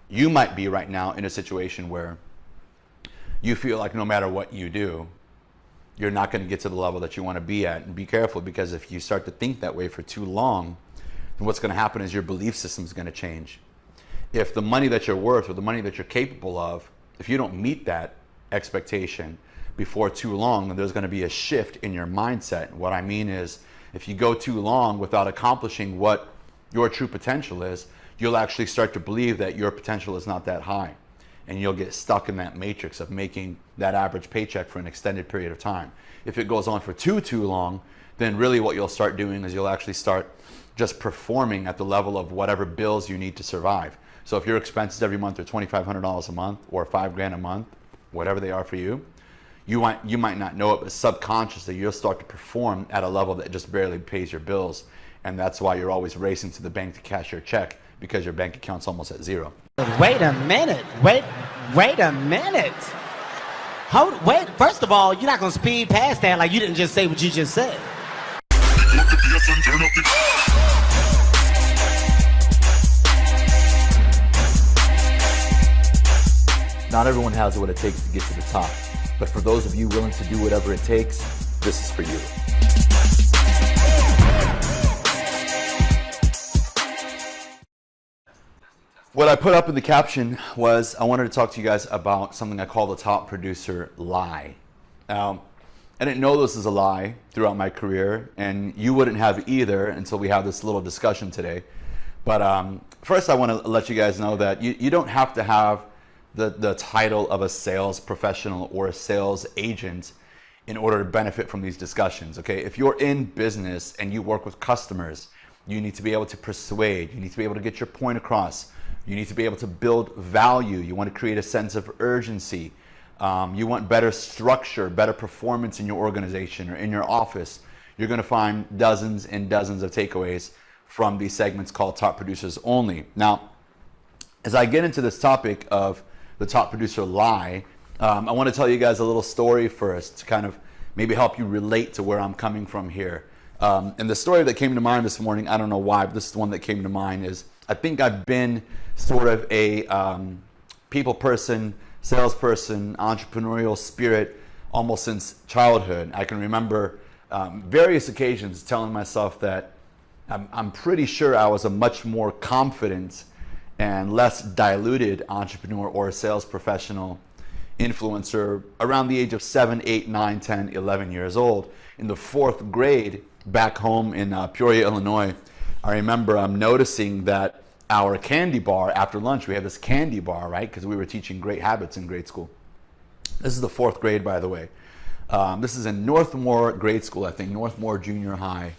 You might be right now in a situation where you feel like no matter what you do, you're not going to get to the level that you want to be at. And be careful, because if you start to think that way for too long, then what's going to happen is your belief system is going to change. If the money that you're worth or the money that you're capable of, if you don't meet that expectation before too long, then there's going to be a shift in your mindset. What I mean is, if you go too long without accomplishing what your true potential is, you'll actually start to believe that your potential is not that high. And you'll get stuck in that matrix of making that average paycheck for an extended period of time. If it goes on for too long, then really what you'll start doing is you'll actually start just performing at the level of whatever bills you need to survive. So if your expenses every month are $2,500 a month or $5,000 a month, whatever they are for you, you might not know it, but subconsciously you'll start to perform at a level that just barely pays your bills. And that's why you're always racing to the bank to cash your check, because your bank account's almost at zero. Wait a minute. Wait a minute. Wait, first of all, you're not going to speed past that like you didn't just say what you just said. Not everyone has what it takes to get to the top, but for those of you willing to do whatever it takes, this is for you. What I put up in the caption was I wanted to talk to you guys about something I call the top producer lie. Now, I didn't know this is a lie throughout my career, and you wouldn't have either until we have this little discussion today. But first I want to let you guys know that you don't have to have the title of a sales professional or a sales agent in order to benefit from these discussions, okay? If you're in business and you work with customers, you need to be able to persuade, you need to be able to get your point across, you need to be able to build value, you want to create a sense of urgency, you want better structure, better performance in your organization or in your office. You're going to find dozens and dozens of takeaways from these segments called Top Producers Only. Now, as I get into this topic of the top producer lie, I want to tell you guys a little story first to kind of maybe help you relate to where I'm coming from here. And the story that came to mind this morning, I don't know why, but this is the one that came to mind, is I think I've been sort of a people person, salesperson, entrepreneurial spirit almost since childhood. I can remember various occasions telling myself that I'm pretty sure I was a much more confident and less diluted entrepreneur or sales professional influencer around the age of 7, 8, 9, 10, 11 years old. In the 4th grade back home in Peoria, Illinois, I remember noticing that our candy bar, after lunch, we had this candy bar, right? Because we were teaching great habits in grade school. This is the 4th grade, by the way. This is in Northmore Grade School, I think, Northmore Junior High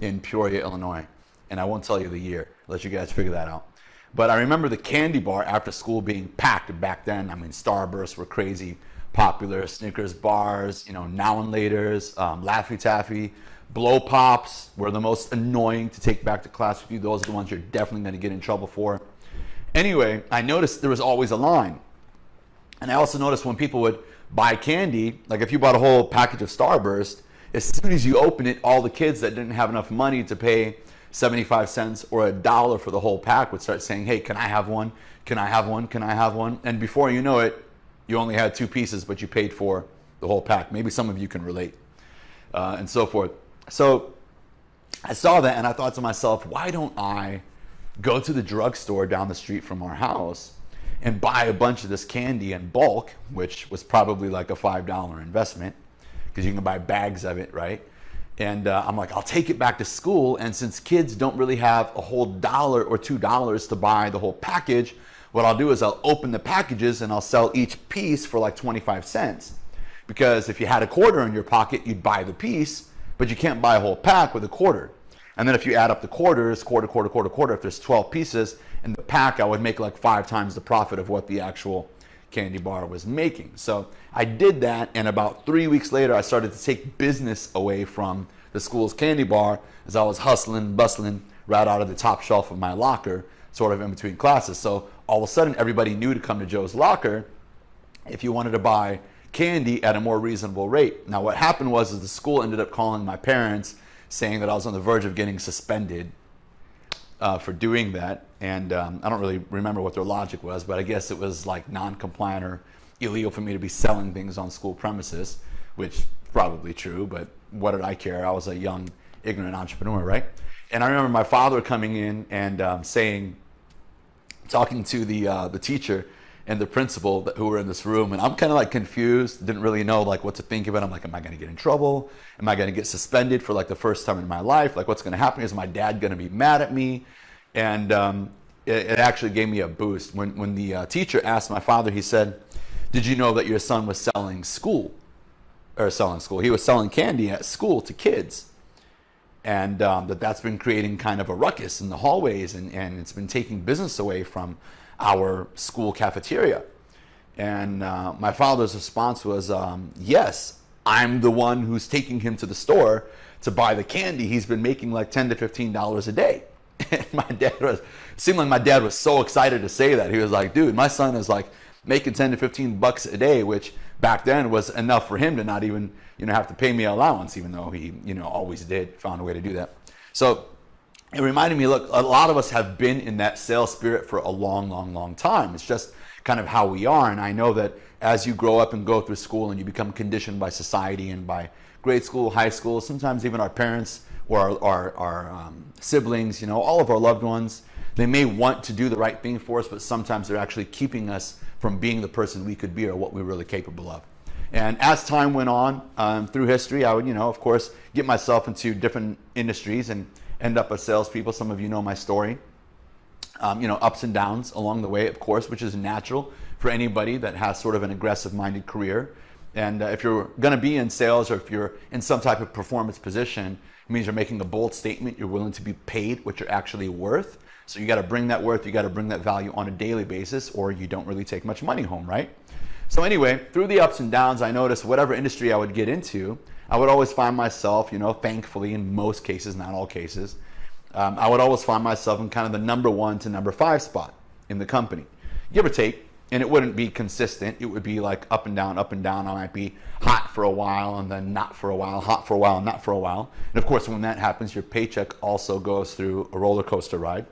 in Peoria, Illinois. And I won't tell you the year. I'll let you guys figure that out. But I remember the candy bar after school being packed back then. I mean, Starbursts were crazy popular, Snickers bars, Now and Laters, Laffy Taffy, Blow Pops were the most annoying to take back to class with you. Those are the ones you're definitely going to get in trouble for. Anyway, I noticed there was always a line. And I also noticed when people would buy candy, like if you bought a whole package of Starburst, as soon as you open it, all the kids that didn't have enough money to pay 75 cents or $1 for the whole pack would start saying, hey, can I have one? Can I have one? Can I have one? And before you know it, you only had 2 pieces, but you paid for the whole pack. Maybe some of you can relate, and so forth. So I saw that and I thought to myself, why don't I go to the drugstore down the street from our house and buy a bunch of this candy in bulk, which was probably like a $5 investment, because you can buy bags of it, right? And I'm like, I'll take it back to school. And since kids don't really have a whole $1 or $2 to buy the whole package, what I'll do is I'll open the packages and I'll sell each piece for like 25 cents. Because if you had a quarter in your pocket, you'd buy the piece, but you can't buy a whole pack with a quarter. And then if you add up the quarters, quarter, if there's 12 pieces in the pack, I would make like 5 times the profit of what the actual candy bar was making. So I did that, and about 3 weeks later, I started to take business away from the school's candy bar as I was hustling, bustling right out of the top shelf of my locker, sort of in between classes. So all of a sudden, everybody knew to come to Joe's locker if you wanted to buy candy at a more reasonable rate. Now, what happened was the school ended up calling my parents, saying that I was on the verge of getting suspended for doing that. And I don't really remember what their logic was, but I guess it was like non-compliant or illegal for me to be selling things on school premises, which is probably true, but what did I care? I was a young, ignorant entrepreneur, right? And I remember my father coming in and talking to the teacher and the principal who were in this room, and I'm kind of like confused, didn't really know like what to think of it. I'm like, am I going to get in trouble? Am I going to get suspended for like the first time in my life? Like, what's going to happen? Is my dad going to be mad at me? And it actually gave me a boost. When the teacher asked my father, he said, did you know that your son was selling school? He was selling candy at school to kids. And that's been creating kind of a ruckus in the hallways, and it's been taking business away from our school cafeteria. And my father's response was, yes, I'm the one who's taking him to the store to buy the candy. He's been making like $10 to $15 a day. And it seemed like my dad was so excited to say that. He was like, dude, my son is like making 10 to 15 bucks a day, which back then was enough for him to not even, have to pay me allowance, even though he, always found a way to do that. So it reminded me, look, a lot of us have been in that sales spirit for a long, long, long time. It's just kind of how we are. And I know that as you grow up and go through school and you become conditioned by society and by grade school, high school, sometimes even our parents or our siblings, all of our loved ones, they may want to do the right thing for us, but sometimes they're actually keeping us from being the person we could be or what we're really capable of. And as time went on through history, I would, of course, get myself into different industries and end up as salespeople. Some of you know my story. Ups and downs along the way, of course, which is natural for anybody that has sort of an aggressive-minded career. And if you're going to be in sales or if you're in some type of performance position, it means you're making a bold statement. You're willing to be paid what you're actually worth. So you got to bring that worth, you got to bring that value on a daily basis, or you don't really take much money home, right? So anyway, through the ups and downs, I noticed whatever industry I would get into, I would always find myself, thankfully in most cases, not all cases, I would always find myself in kind of the number 1 to number 5 spot in the company, give or take. And it wouldn't be consistent. It would be like up and down, up and down. I might be hot for a while and then not for a while, hot for a while, not for a while. And of course, when that happens, your paycheck also goes through a roller coaster ride.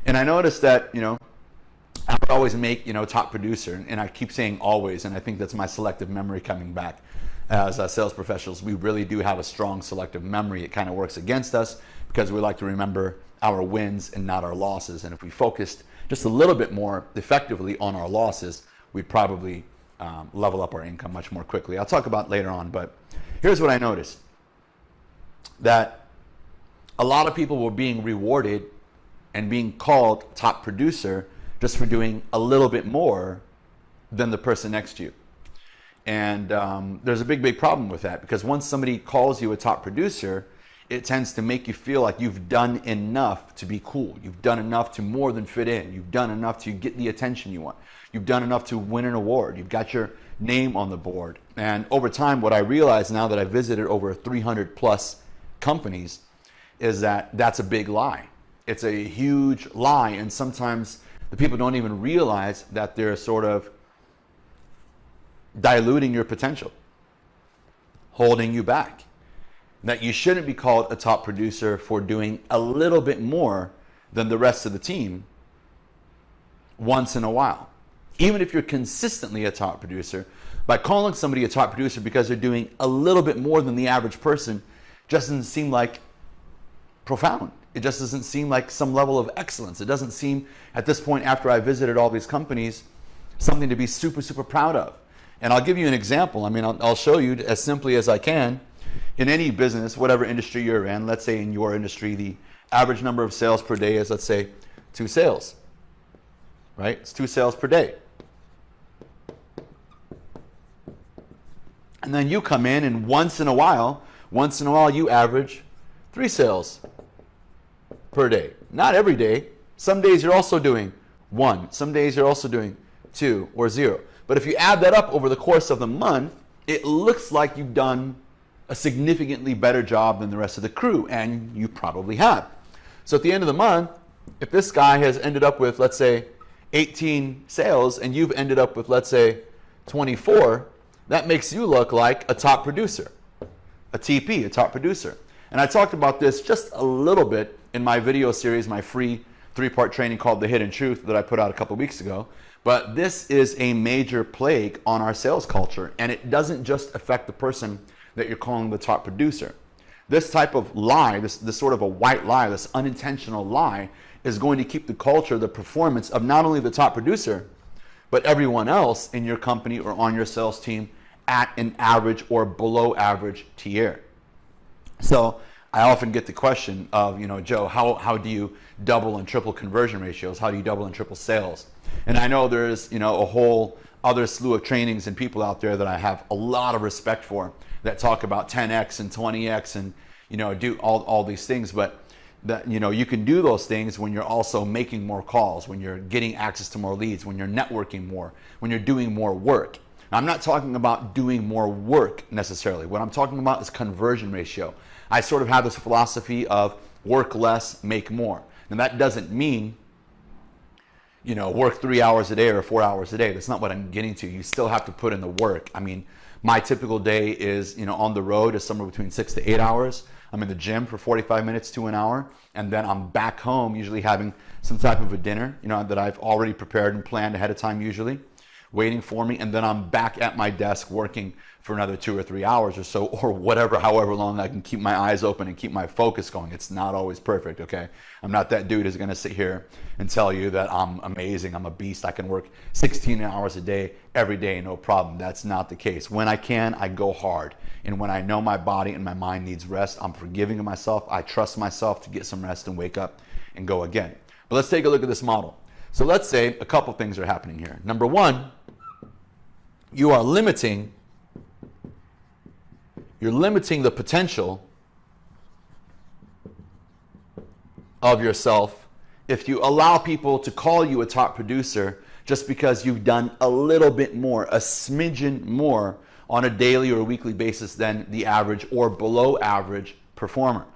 And I noticed that, I would always make, top producer. And I keep saying always, and I think that's my selective memory coming back. As sales professionals, we really do have a strong selective memory. It kind of works against us because we like to remember our wins and not our losses. And if we focused just a little bit more effectively on our losses, we'd probably level up our income much more quickly. I'll talk about it later on, but here's what I noticed. That a lot of people were being rewarded and being called top producer just for doing a little bit more than the person next to you. And there's a big problem with that, because once somebody calls you a top producer, it tends to make you feel like you've done enough to be cool. You've done enough to more than fit in. You've done enough to get the attention you want. You've done enough to win an award. You've got your name on the board. And over time, what I realize now that I've visited over 300 plus companies is that that's a big lie. It's a huge lie. And sometimes the people don't even realize that they're sort of diluting your potential, holding you back. That you shouldn't be called a top producer for doing a little bit more than the rest of the team once in a while. Even if you're consistently a top producer, by calling somebody a top producer because they're doing a little bit more than the average person just doesn't seem like profound. It just doesn't seem like some level of excellence. It doesn't seem, at this point, after I visited all these companies, something to be super, super proud of. And I'll give you an example. I mean, I'll show you as simply as I can. In any business, whatever industry you're in, let's say in your industry, the average number of sales per day is, let's say, 2 sales, right? It's 2 sales per day. And then you come in and once in a while, you average 3 sales per day. Not every day. Some days you're also doing 1. Some days you're also doing 2 or 0. But if you add that up over the course of the month, it looks like you've done a significantly better job than the rest of the crew, and you probably have. So at the end of the month, if this guy has ended up with, let's say, 18 sales and you've ended up with, let's say, 24, that makes you look like a top producer, a TP, a top producer. And I talked about this just a little bit in my video series, my free 3-part training called The Hidden Truth that I put out a couple weeks ago. But this is a major plague on our sales culture, and it doesn't just affect the person that you're calling the top producer. This type of lie, this sort of a white lie, this unintentional lie, is going to keep the culture, the performance of not only the top producer, but everyone else in your company or on your sales team at an average or below average tier. So I often get the question of, Joe, how do you double and triple conversion ratios? How do you double and triple sales? And I know there's, a whole other slew of trainings and people out there that I have a lot of respect for that talk about 10x and 20x and, do all these things. But that, you can do those things when you're also making more calls, when you're getting access to more leads, when you're networking more, when you're doing more work. Now, I'm not talking about doing more work necessarily. What I'm talking about is conversion ratio. I sort of have this philosophy of work less, make more. And that doesn't mean, work 3 hours a day or 4 hours a day. That's not what I'm getting to. You still have to put in the work. I mean, my typical day is, on the road is somewhere between 6 to 8 hours. I'm in the gym for 45 minutes to an hour, and then I'm back home usually having some type of a dinner, that I've already prepared and planned ahead of time usually, waiting for me, and then I'm back at my desk working for another 2 or 3 hours or so, or whatever, however long I can keep my eyes open and keep my focus going. It's not always perfect, okay? I'm not that dude who's gonna sit here and tell you that I'm amazing, I'm a beast, I can work 16 hours a day, every day, no problem. That's not the case. When I can, I go hard. And when I know my body and my mind needs rest, I'm forgiving of myself, I trust myself to get some rest and wake up and go again. But let's take a look at this model. So let's say a couple things are happening here. Number one, you are limiting the potential of yourself if you allow people to call you a top producer just because you've done a little bit more, a smidgen more on a daily or weekly basis than the average or below average performer.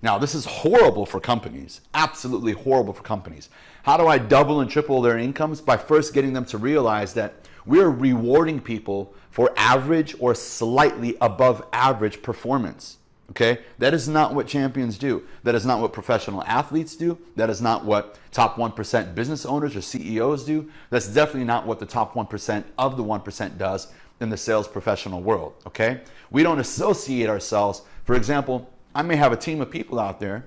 Now, this is horrible for companies, absolutely horrible for companies. How do I double and triple their incomes? By first getting them to realize that we're rewarding people for average or slightly above average performance, okay? That is not what champions do. That is not what professional athletes do. That is not what top 1% business owners or CEOs do. That's definitely not what the top 1% of the 1% does in the sales professional world, okay? We don't associate ourselves. For example, I may have a team of people out there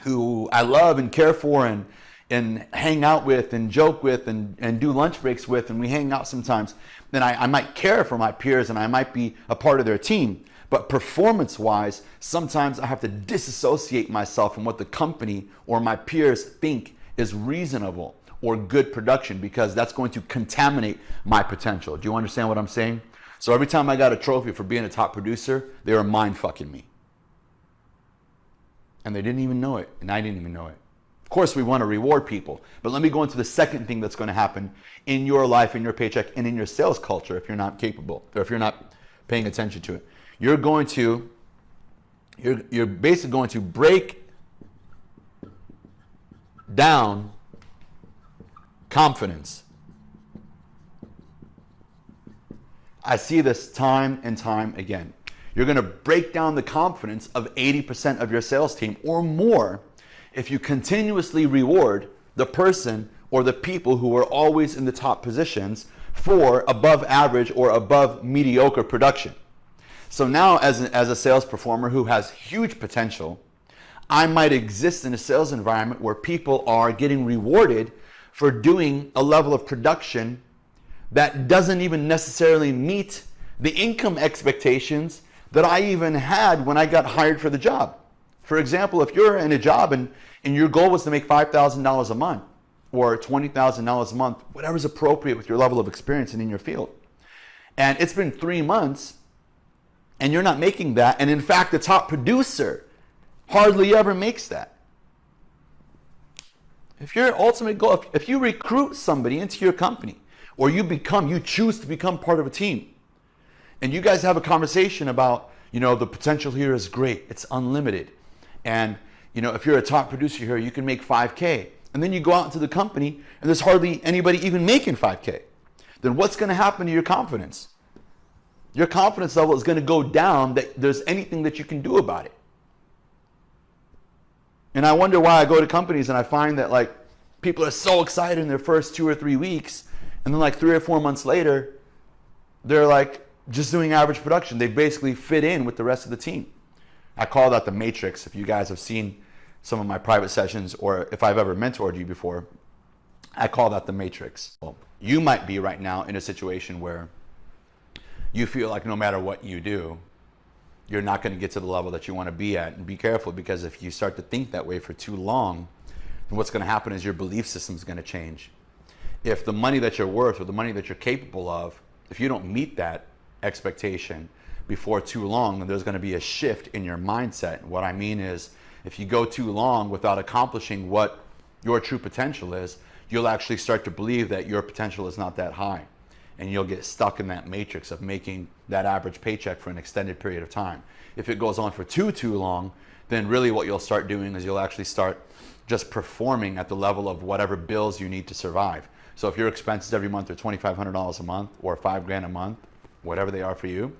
who I love and care for and hang out with and joke with and do lunch breaks with, and we hang out sometimes. Then I might care for my peers and I might be a part of their team. But performance-wise, sometimes I have to disassociate myself from what the company or my peers think is reasonable or good production, because that's going to contaminate my potential. Do you understand what I'm saying? So every time I got a trophy for being a top producer, they were mind fucking me. And they didn't even know it, and I didn't even know it. Of course, we want to reward people, but let me go into the second thing that's going to happen in your life, in your paycheck, and in your sales culture if you're not capable, or if you're not paying attention to it. You're basically going to break down confidence. I see this time and time again. You're going to break down the confidence of 80% of your sales team or more if you continuously reward the person or the people who are always in the top positions for above average or above mediocre production. So now as a sales performer who has huge potential, I might exist in a sales environment where people are getting rewarded for doing a level of production that doesn't even necessarily meet the income expectations that I even had when I got hired for the job. For example, if you're in a job and your goal was to make $5,000 a month or $20,000 a month, whatever's appropriate with your level of experience and in your field, and it's been 3 months and you're not making that, and in fact the top producer hardly ever makes that. If your ultimate goal, if you recruit somebody into your company, or you choose to become part of a team, and you guys have a conversation about, the potential here is great, it's unlimited, and if you're a top producer here, you can make 5K, and then you go out into the company and there's hardly anybody even making 5K, then what's going to happen to your confidence? Your confidence level is going to go down that there's anything that you can do about it. And I wonder why I go to companies and I find that like people are so excited in their first 2 or 3 weeks, and then like 3 or 4 months later, they're like just doing average production. They basically fit in with the rest of the team. I call that the matrix. If you guys have seen some of my private sessions, or if I've ever mentored you before, I call that the matrix. Well, you might be right now in a situation where you feel like no matter what you do, you're not going to get to the level that you want to be at. And be careful, because if you start to think that way for too long, then what's going to happen is your belief system is going to change. If the money that you're worth or the money that you're capable of, if you don't meet that expectation before too long, then there's going to be a shift in your mindset. What I mean is, if you go too long without accomplishing what your true potential is, you'll actually start to believe that your potential is not that high. And you'll get stuck in that matrix of making that average paycheck for an extended period of time. If it goes on for too long, then really what you'll start doing is you'll actually start just performing at the level of whatever bills you need to survive. So if your expenses every month are $2,500 a month or $5,000 a month, whatever they are for you,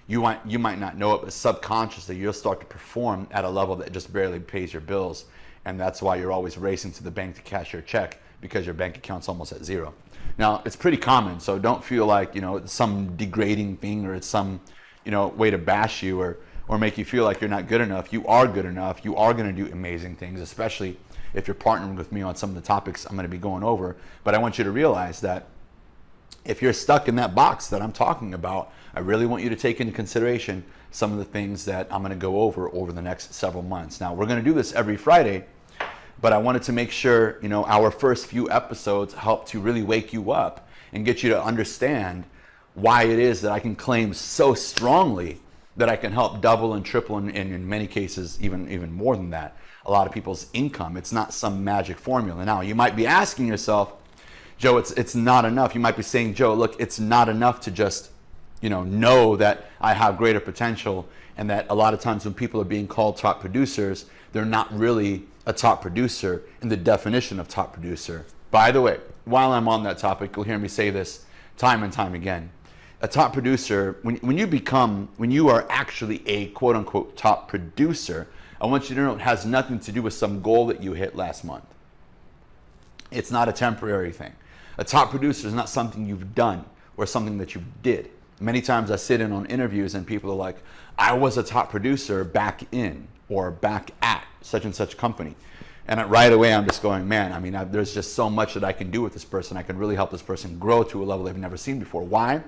you might not know it, but subconsciously you'll start to perform at a level that just barely pays your bills. And that's why you're always racing to the bank to cash your check, because your bank account's almost at zero. Now, it's pretty common, so don't feel like, it's some degrading thing, or it's some, way to bash you or make you feel like you're not good enough. You are good enough. You are going to do amazing things, especially if you're partnering with me on some of the topics I'm going to be going over. But I want you to realize that if you're stuck in that box that I'm talking about, I really want you to take into consideration some of the things that I'm going to go over the next several months. Now, we're going to do this every Friday, but I wanted to make sure, our first few episodes help to really wake you up and get you to understand why it is that I can claim so strongly that I can help double and triple, and in many cases, even more than that, a lot of people's income. It's not some magic formula. Now, you might be asking yourself, Joe, it's not enough. You might be saying, Joe, look, it's not enough to just, know that I have greater potential, and that a lot of times when people are being called top producers, they're not really a top producer in the definition of top producer. By the way, while I'm on that topic, you'll hear me say this time and time again. A top producer, when you are actually a quote unquote top producer, I want you to know it has nothing to do with some goal that you hit last month. It's not a temporary thing. A top producer is not something you've done or something that you did. Many times I sit in on interviews and people are like, I was a top producer back in or back at such and such company. And right away I'm just going, man, there's just so much that I can do with this person. I can really help this person grow to a level they've never seen before. Why?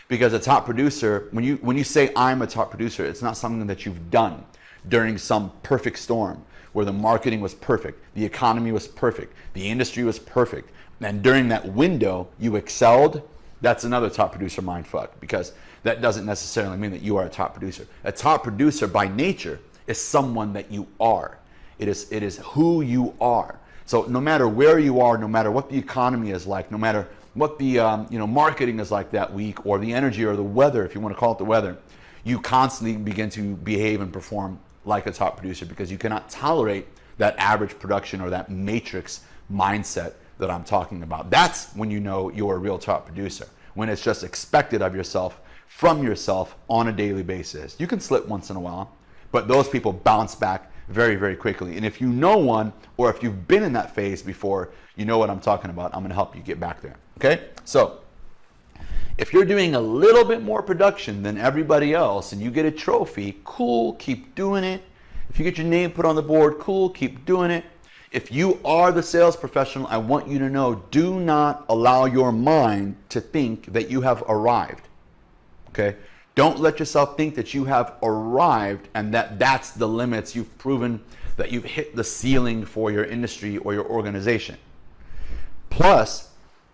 Because a top producer, when you say I'm a top producer, it's not something that you've done during some perfect storm where the marketing was perfect, the economy was perfect, the industry was perfect. And during that window, you excelled. That's another top producer mindfuck, because that doesn't necessarily mean that you are a top producer. A top producer by nature is someone that you are. It is who you are. So no matter where you are, no matter what the economy is like, no matter what the marketing is like that week, or the energy or the weather, if you want to call it the weather, you constantly begin to behave and perform like a top producer, because you cannot tolerate that average production or that matrix mindset that I'm talking about. That's when you know you're a real top producer, when it's just expected of yourself, from yourself on a daily basis. You can slip once in a while, but those people bounce back very, very quickly. And if you know one, or if you've been in that phase before, you know what I'm talking about. I'm going to help you get back there. Okay? So if you're doing a little bit more production than everybody else and you get a trophy, cool, keep doing it. If you get your name put on the board, cool, keep doing it. If you are the sales professional, I want you to know, do not allow your mind to think that you have arrived. Okay? Don't let yourself think that you have arrived and that's the limits. You've proven that you've hit the ceiling for your industry or your organization. Plus,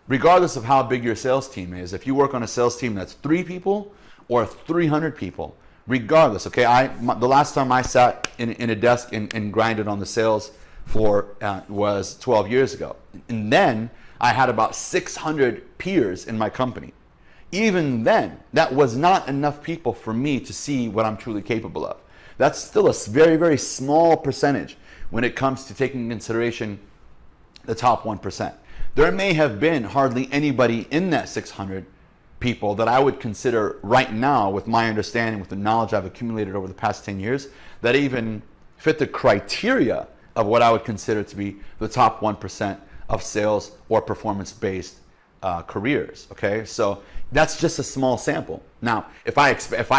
regardless of how big your sales team is, if you work on a sales team that's 3 people or 300 people, regardless, okay, the last time I sat in a desk and grinded on the sales floor was 12 years ago. And then I had about 600 peers in my company. Even then, that was not enough people for me to see what I'm truly capable of. That's still a very, very small percentage when it comes to taking into consideration the top 1%. There may have been hardly anybody in that 600 people that I would consider right now, with my understanding, with the knowledge I've accumulated over the past 10 years, that even fit the criteria of what I would consider to be the top 1% of sales or performance-based careers. Okay, so that's just a small sample. Now, if I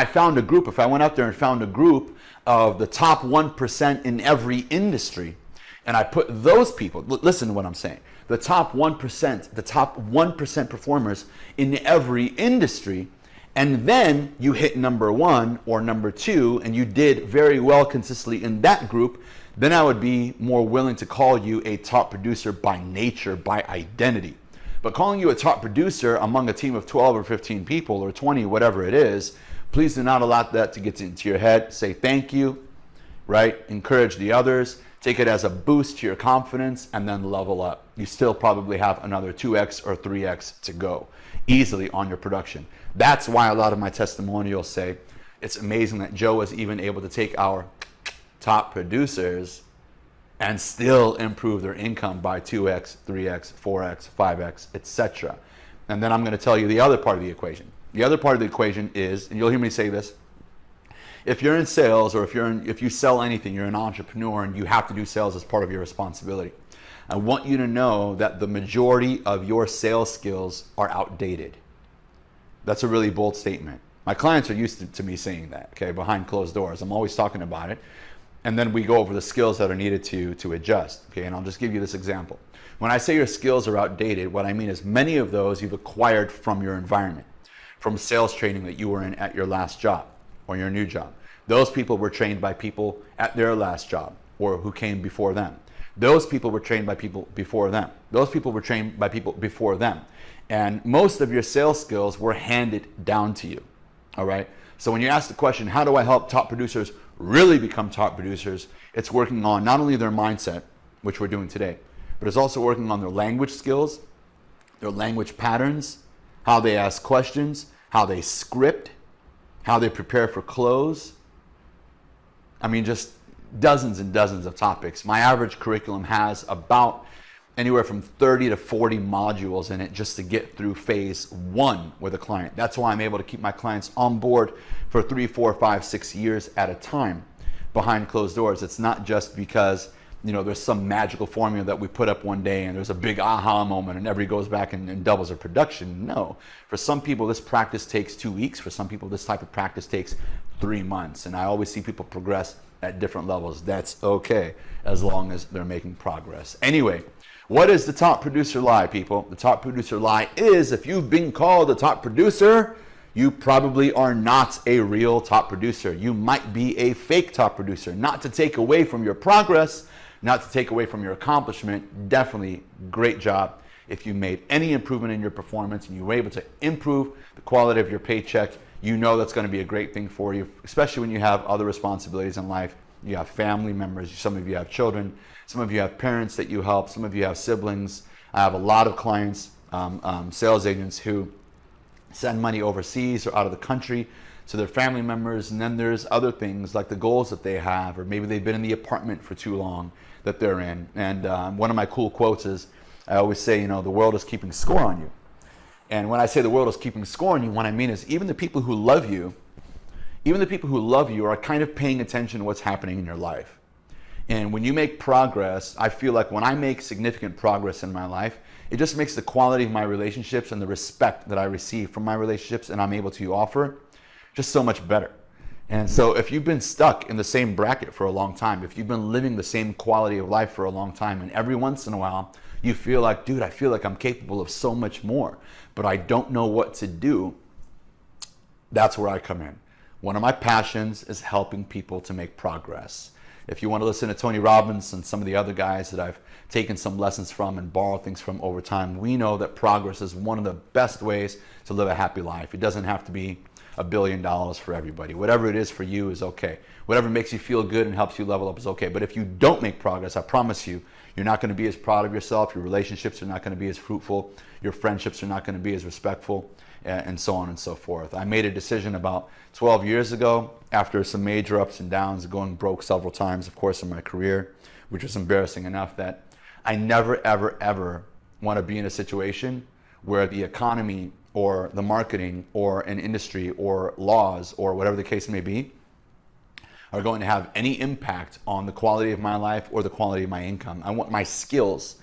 found a group, if I went out there and found a group of the top 1% in every industry, and I put those people, listen to what I'm saying, the top 1% performers in every industry, and then you hit number 1 or number 2, and you did very well consistently in that group, then I would be more willing to call you a top producer by nature, by identity. But calling you a top producer among a team of 12 or 15 people or 20, whatever it is, please do not allow that to get into your head. Say thank you, right? Encourage the others. Take it as a boost to your confidence, and then level up. You still probably have another 2x or 3x to go easily on your production. That's why a lot of my testimonials say it's amazing that Joe was even able to take our top producers and still improve their income by 2x, 3x, 4x, 5x, etc. And then I'm going to tell you the other part of the equation. The other part of the equation is, and you'll hear me say this, if you're in sales, or if you sell anything, you're an entrepreneur and you have to do sales as part of your responsibility, I want you to know that the majority of your sales skills are outdated. That's a really bold statement. My clients are used to me saying that, okay, behind closed doors. I'm always talking about it. And then we go over the skills that are needed to adjust, okay? And I'll just give you this example. When I say your skills are outdated, what I mean is many of those you've acquired from your environment, from sales training that you were in at your last job or your new job. Those people were trained by people at their last job or who came before them. Those people were trained by people before them. Those people were trained by people before them. And most of your sales skills were handed down to you, all right? So when you ask the question, how do I help top producers really become top producers? It's working on not only their mindset, which we're doing today, but it's also working on their language skills, their language patterns, how they ask questions, how they script, how they prepare for close. I mean, just dozens and dozens of topics. My average curriculum has about anywhere from 30 to 40 modules in it just to get through phase 1 with a client. That's why I'm able to keep my clients on board for 3, 4, 5, 6 years at a time behind closed doors. It's not just because, you know, there's some magical formula that we put up one day and there's a big aha moment and everybody goes back and doubles their production. No. For some people, this practice takes 2 weeks. For some people, this type of practice takes 3 months. And I always see people progress at different levels. That's okay, as long as they're making progress. Anyway, what is the top producer lie, people? The top producer lie is, if you've been called a top producer, you probably are not a real top producer. You might be a fake top producer. Not to take away from your progress, not to take away from your accomplishment. Definitely great job. If you made any improvement in your performance and you were able to improve the quality of your paycheck, you know that's going to be a great thing for you, especially when you have other responsibilities in life. You have family members, some of you have children, some of you have parents that you help, some of you have siblings. I have a lot of clients, sales agents who send money overseas or out of the country to their family members, and then there's other things like the goals that they have, or maybe they've been in the apartment for too long that they're in. And one of my cool quotes is, I always say, you know, the world is keeping score on you. And when I say the world is keeping score on you, what I mean is even the people who love you, are kind of paying attention to what's happening in your life. And when you make progress, I feel like when I make significant progress in my life, it just makes the quality of my relationships and the respect that I receive from my relationships and I'm able to offer just so much better. And so if you've been stuck in the same bracket for a long time, if you've been living the same quality of life for a long time, and every once in a while you feel like, dude, I feel like I'm capable of so much more, but I don't know what to do, that's where I come in. One of my passions is helping people to make progress. If you want to listen to Tony Robbins and some of the other guys that I've taken some lessons from and borrowed things from over time, we know that progress is one of the best ways to live a happy life. It doesn't have to be $1 billion for everybody. Whatever it is for you is okay. Whatever makes you feel good and helps you level up is okay. But if you don't make progress, I promise you, you're not going to be as proud of yourself. Your relationships are not going to be as fruitful. Your friendships are not going to be as respectful, and so on and so forth. I made a decision about 12 years ago after some major ups and downs, going broke several times, of course, in my career, which was embarrassing enough, that I never, ever, ever want to be in a situation where the economy or the marketing or an industry or laws or whatever the case may be are going to have any impact on the quality of my life or the quality of my income. I want my skills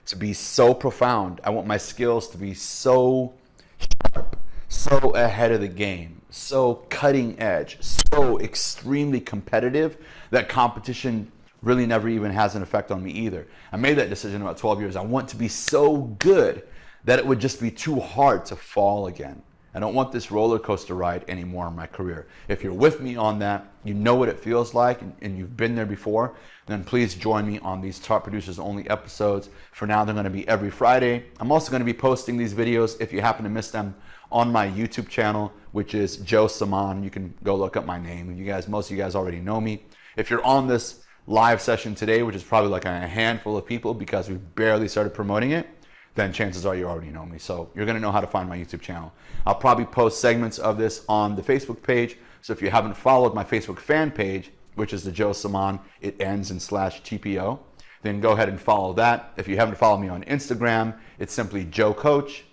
to be so profound. I want my skills to be so sharp, so ahead of the game, so cutting edge, so extremely competitive that competition really never even has an effect on me either. I made that decision about 12 years. I want to be so good that it would just be too hard to fall again. I don't want this roller coaster ride anymore in my career. If you're with me on that, you know what it feels like, and you've been there before, then please join me on these Top Producers Only episodes. For now, they're going to be every Friday. I'm also going to be posting these videos, if you happen to miss them, on my YouTube channel, which is Joe Semaan. You can go look up my name. Most of you guys already know me. If you're on this live session today, which is probably like a handful of people because we've barely started promoting it, then chances are you already know me. So you're gonna know how to find my YouTube channel. I'll probably post segments of this on the Facebook page. So if you haven't followed my Facebook fan page, which is the Joe Semaan, it ends in /TPO, then go ahead and follow that. If you haven't followed me on Instagram, it's simply Joe Coach.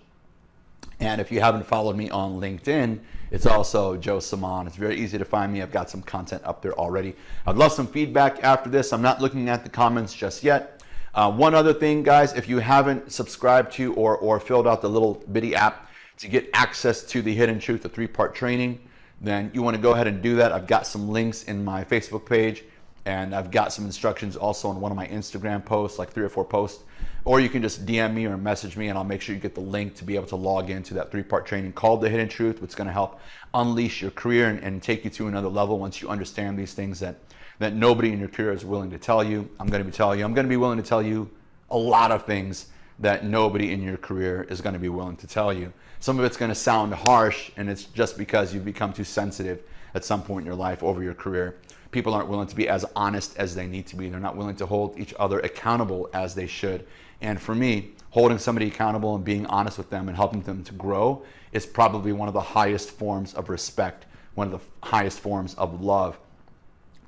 And if you haven't followed me on LinkedIn, it's also Joe Semaan. It's very easy to find me. I've got some content up there already. I'd love some feedback after this. I'm not looking at the comments just yet. One other thing, guys, if you haven't subscribed to or filled out the little bitty app to get access to the Hidden Truth, the 3-part training, then you want to go ahead and do that. I've got some links in my Facebook page, and I've got some instructions also on one of my Instagram posts, like 3 or 4 posts. Or you can just DM me or message me, and I'll make sure you get the link to be able to log into that 3-part training called The Hidden Truth, which is going to help unleash your career and take you to another level once you understand these things that nobody in your career is willing to tell you. I'm going to be willing to tell you a lot of things that nobody in your career is going to be willing to tell you. Some of it's going to sound harsh, and it's just because you've become too sensitive at some point in your life over your career. People aren't willing to be as honest as they need to be. They're not willing to hold each other accountable as they should. And for me, holding somebody accountable and being honest with them and helping them to grow is probably one of the highest forms of respect, one of the highest forms of love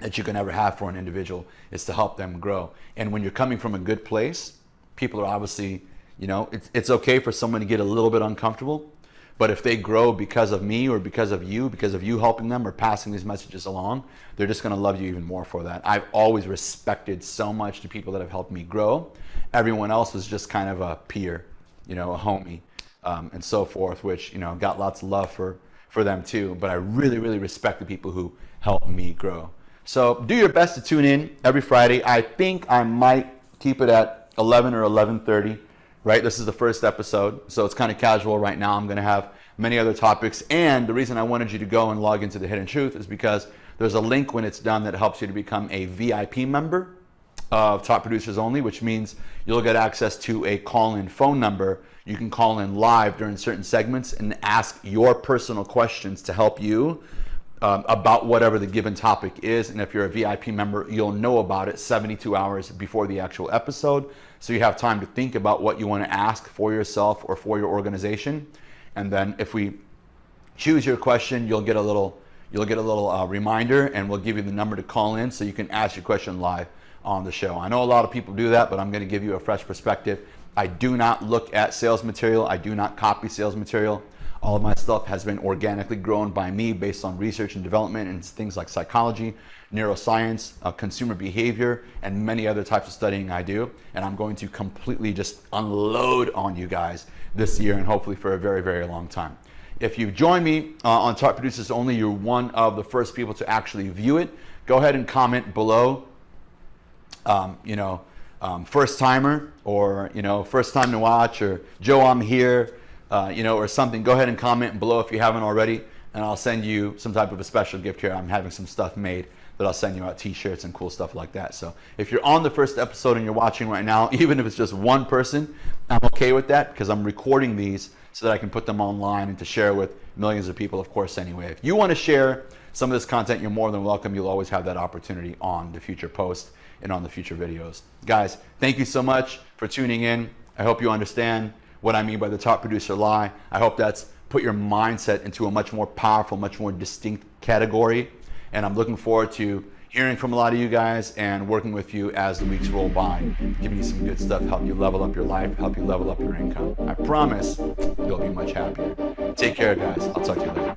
that you can ever have for an individual, is to help them grow. And when you're coming from a good place, people are obviously, it's okay for someone to get a little bit uncomfortable, but if they grow because of me or because of you helping them or passing these messages along, they're just gonna love you even more for that. I've always respected so much the people that have helped me grow. Everyone else was just kind of a peer, a homie, and so forth, which, got lots of love for them too. But I really, really respect the people who helped me grow. So do your best to tune in every Friday. I think I might keep it at 11 or 11:30, right? This is the first episode, so it's kind of casual right now. I'm going to have many other topics. And the reason I wanted you to go and log into the Hidden Truth is because there's a link when it's done that helps you to become a VIP member of Top Producers Only, which means you'll get access to a call-in phone number. You can call in live during certain segments and ask your personal questions to help you about whatever the given topic is. And if you're a VIP member, you'll know about it 72 hours before the actual episode. So you have time to think about what you want to ask for yourself or for your organization. And then if we choose your question, you'll get a little reminder, and we'll give you the number to call in so you can ask your question live on the show. I know a lot of people do that, but I'm going to give you a fresh perspective. I do not look at sales material. I do not copy sales material. All of my stuff has been organically grown by me based on research and development and things like psychology, neuroscience, consumer behavior, and many other types of studying I do. And I'm going to completely just unload on you guys this year and hopefully for a very, very long time. If you join me on Top Producers Only, you're one of the first people to actually view it. Go ahead and comment below, first timer, or, first time to watch, or Joe, I'm here, or something. Go ahead and comment below if you haven't already, and I'll send you some type of a special gift here. I'm having some stuff made that I'll send you out, t-shirts and cool stuff like that. So if you're on the first episode and you're watching right now, even if it's just one person, I'm okay with that because I'm recording these so that I can put them online and to share with millions of people, of course, anyway. If you want to share some of this content, you're more than welcome. You'll always have that opportunity on the future posts and on the future videos. Guys, thank you so much for tuning in. I hope you understand what I mean by the top producer lie. I hope that's put your mindset into a much more powerful, much more distinct category. And I'm looking forward to hearing from a lot of you guys and working with you as the weeks roll by, giving you some good stuff, help you level up your life, help you level up your income. I promise you'll be much happier. Take care, guys. I'll talk to you later.